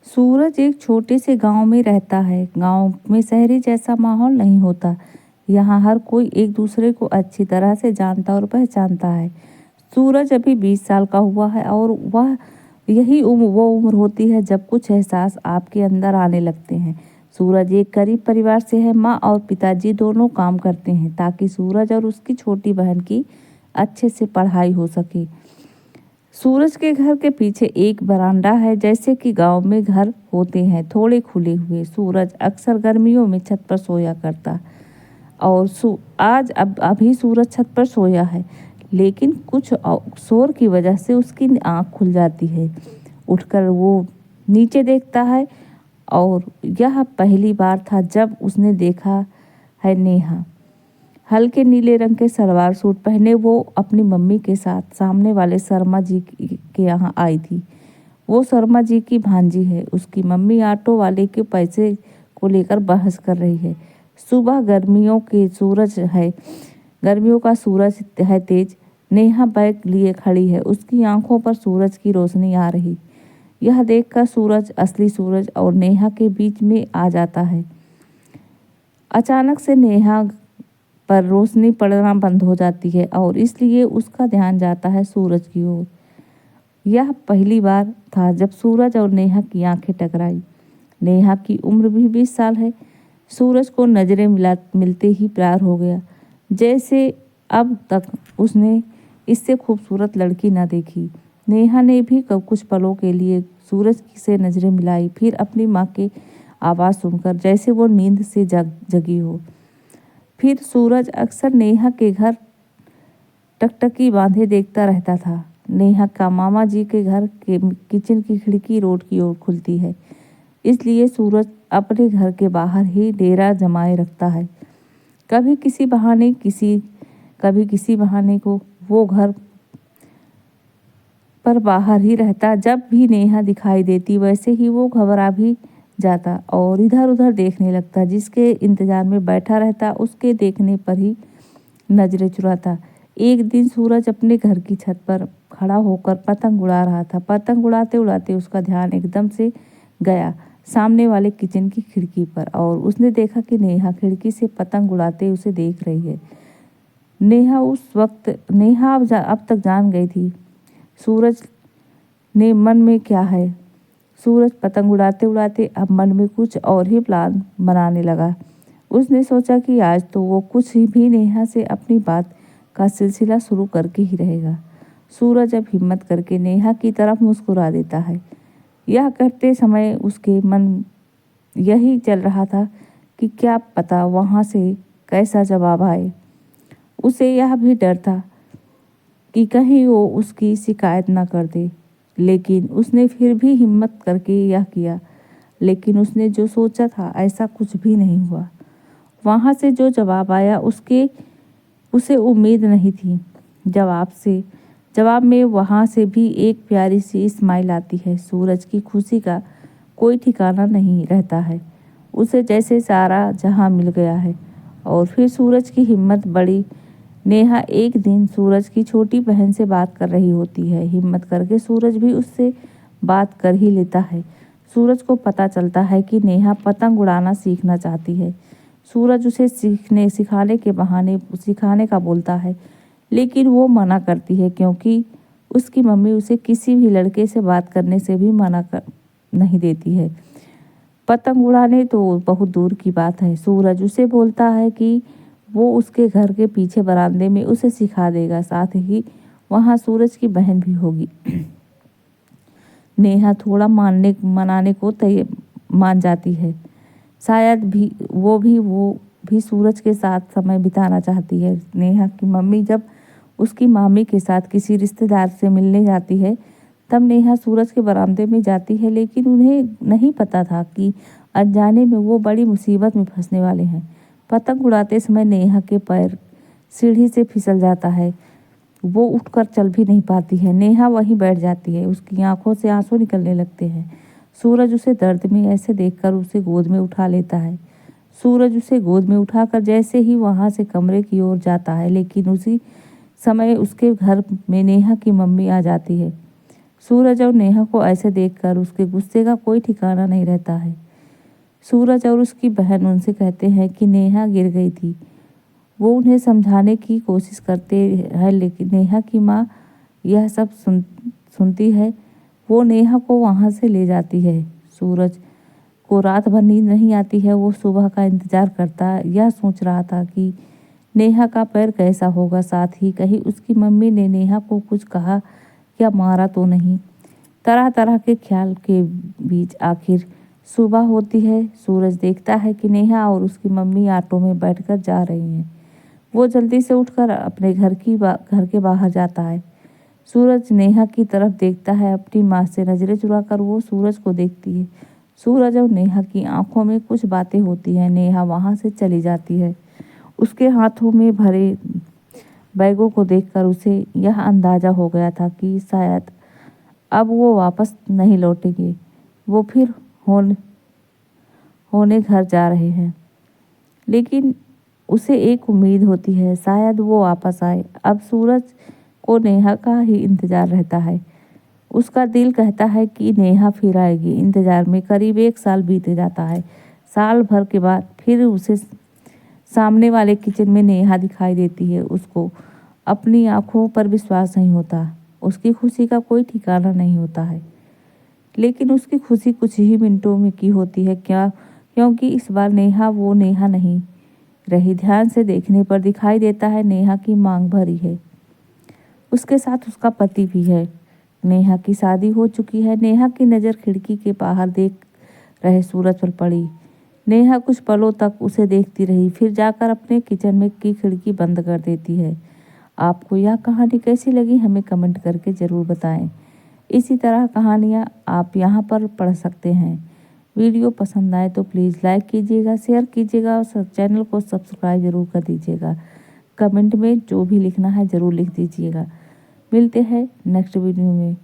सूरज एक छोटे से गांव में रहता है। गांव में शहरी जैसा माहौल नहीं होता। यहाँ हर कोई एक दूसरे को अच्छी तरह से जानता और पहचानता है। सूरज अभी 20 साल का हुआ है और वह यही वो उम्र होती है जब कुछ एहसास आपके अंदर आने लगते हैं। सूरज एक गरीब परिवार से है। माँ और पिताजी दोनों काम करते हैं ताकि सूरज और उसकी छोटी बहन की अच्छे से पढ़ाई हो सके। सूरज के घर के पीछे एक बरामदा है। जैसे कि गांव में घर होते हैं थोड़े खुले हुए। सूरज अक्सर गर्मियों में छत पर सोया करता और आज अब अभी सूरज छत पर सोया है, लेकिन कुछ शोर की वजह से उसकी आंख खुल जाती है। उठकर वो नीचे देखता है और यह पहली बार था जब उसने देखा है नेहा हल्के नीले रंग के सलवार सूट पहने वो अपनी मम्मी के साथ सामने वाले शर्मा जी के यहाँ आई थी। वो शर्मा जी की भांजी है। उसकी मम्मी ऑटो वाले के पैसे को लेकर बहस कर रही है। सुबह गर्मियों का सूरज है तेज। नेहा बैग लिए खड़ी है। उसकी आंखों पर सूरज की रोशनी आ रही। यह देखकर सूरज असली सूरज और नेहा के बीच में आ जाता है। अचानक से नेहा पर रोशनी पड़ना बंद हो जाती है और इसलिए उसका ध्यान जाता है सूरज की ओर। यह पहली बार था जब सूरज और नेहा की आंखें टकराई। नेहा की उम्र भी 20 साल है। सूरज को नजरें मिलते ही प्यार हो गया, जैसे अब तक उसने इससे खूबसूरत लड़की ना देखी। नेहा ने भी कुछ पलों के लिए सूरज से नजरें मिलाई, फिर अपनी माँ की आवाज़ सुनकर जैसे वो नींद से जगी हो। फिर सूरज अक्सर नेहा के घर टकटकी बांधे देखता रहता था। नेहा का मामा जी के घर के किचन की खिड़की रोड की ओर खुलती है, इसलिए सूरज अपने घर के बाहर ही डेरा जमाए रखता है। कभी किसी बहाने को वो घर पर बाहर ही रहता। जब भी नेहा दिखाई देती वैसे ही वो घबरा भी जाता और इधर उधर देखने लगता। जिसके इंतजार में बैठा रहता उसके देखने पर ही नजरें चुराता। एक दिन सूरज अपने घर की छत पर खड़ा होकर पतंग उड़ा रहा था। पतंग उड़ाते उड़ाते उसका ध्यान एकदम से गया सामने वाले किचन की खिड़की पर और उसने देखा कि नेहा खिड़की से पतंग उड़ाते उसे देख रही है। नेहा अब तक जान गई थी सूरज ने मन में क्या है। सूरज पतंग उड़ाते उड़ाते अब मन में कुछ और ही प्लान बनाने लगा। उसने सोचा कि आज तो वो कुछ भी नेहा से अपनी बात का सिलसिला शुरू करके ही रहेगा। सूरज अब हिम्मत करके नेहा की तरफ मुस्कुरा देता है। यह करते समय उसके मन यही चल रहा था कि क्या पता वहाँ से कैसा जवाब आए। उसे यह भी डर था कि कहीं वो उसकी शिकायत न कर दे, लेकिन उसने फिर भी हिम्मत करके यह किया। लेकिन उसने जो सोचा था ऐसा कुछ भी नहीं हुआ। वहाँ से जो जवाब आया उसे उम्मीद नहीं थी। जवाब में वहाँ से भी एक प्यारी सी स्माइल आती है। सूरज की खुशी का कोई ठिकाना नहीं रहता है। उसे जैसे सारा जहां मिल गया है। और फिर सूरज की हिम्मत बढ़ी। नेहा एक दिन सूरज की छोटी बहन से बात कर रही होती है। हिम्मत करके सूरज भी उससे बात कर ही लेता है। सूरज को पता चलता है कि नेहा पतंग उड़ाना सीखना चाहती है। सूरज उसे सिखाने का बोलता है, लेकिन वो मना करती है क्योंकि उसकी मम्मी उसे किसी भी लड़के से बात करने से भी नहीं देती है। पतंग उड़ाने तो बहुत दूर की बात है। सूरज उसे बोलता है कि वो उसके घर के पीछे बरामदे में उसे सिखा देगा, साथ ही वहाँ सूरज की बहन भी होगी। नेहा थोड़ा मनाने को मान जाती है। शायद वो भी सूरज के साथ समय बिताना चाहती है। नेहा की मम्मी जब उसकी मामी के साथ किसी रिश्तेदार से मिलने जाती है तब नेहा सूरज के बरामदे में जाती है, लेकिन उन्हें नहीं पता था कि अनजाने में वो बड़ी मुसीबत में फंसने वाले हैं। पतंग उड़ाते समय नेहा के पैर सीढ़ी से फिसल जाता है। वो उठकर चल भी नहीं पाती है। नेहा वहीं बैठ जाती है। उसकी आंखों से आंसू निकलने लगते हैं। सूरज उसे दर्द में ऐसे देखकर उसे गोद में उठा लेता है। सूरज उसे गोद में उठाकर जैसे ही वहां से कमरे की ओर जाता है, लेकिन उसी समय उसके घर में नेहा की मम्मी आ जाती है। सूरज और नेहा को ऐसे देखकर उसके गुस्से का कोई ठिकाना नहीं रहता है। सूरज और उसकी बहन उनसे कहते हैं कि नेहा गिर गई थी। वो उन्हें समझाने की कोशिश करते हैं, लेकिन नेहा की माँ यह सब सुनती है। वो नेहा को वहाँ से ले जाती है। सूरज को रात भर नींद नहीं आती है। वो सुबह का इंतजार करता, यह सोच रहा था कि नेहा का पैर कैसा होगा, साथ ही कहीं उसकी मम्मी ने नेहा को कुछ कहा या मारा तो नहीं। तरह तरह के ख्याल के बीच आखिर सुबह होती है। सूरज देखता है कि नेहा और उसकी मम्मी ऑटो में बैठकर जा रही हैं। वो जल्दी से उठकर अपने घर के बाहर जाता है। सूरज नेहा की तरफ देखता है। अपनी माँ से नजरें चुराकर वो सूरज को देखती है। सूरज और नेहा की आंखों में कुछ बातें होती हैं। नेहा वहां से चली जाती है। उसके हाथों में भरे बैगों को देखकर उसे यह अंदाजा हो गया था कि शायद अब वो वापस नहीं लौटेंगे। वो फिर होने घर जा रहे हैं, लेकिन उसे एक उम्मीद होती है, शायद वो वापस आए। अब सूरज को नेहा का ही इंतजार रहता है। उसका दिल कहता है कि नेहा फिर आएगी। इंतजार में करीब 1 साल बीत जाता है। साल भर के बाद फिर उसे सामने वाले किचन में नेहा दिखाई देती है। उसको अपनी आंखों पर विश्वास नहीं होता। उसकी खुशी का कोई ठिकाना नहीं होता है, लेकिन उसकी खुशी कुछ ही मिनटों में की होती है। क्योंकि इस बार नेहा वो नेहा नहीं रही। ध्यान से देखने पर दिखाई देता है नेहा की मांग भरी है। उसके साथ उसका पति भी है। नेहा की शादी हो चुकी है। नेहा की नज़र खिड़की के बाहर देख रहे सूरज पर पड़ी। नेहा कुछ पलों तक उसे देखती रही, फिर जाकर अपने किचन में की खिड़की बंद कर देती है। आपको यह कहानी कैसी लगी हमें कमेंट करके ज़रूर बताएं। इसी तरह कहानियाँ आप यहाँ पर पढ़ सकते हैं। वीडियो पसंद आए तो प्लीज़ लाइक कीजिएगा, शेयर कीजिएगा और चैनल को सब्सक्राइब जरूर कर दीजिएगा। कमेंट में जो भी लिखना है ज़रूर लिख दीजिएगा। मिलते हैं नेक्स्ट वीडियो में।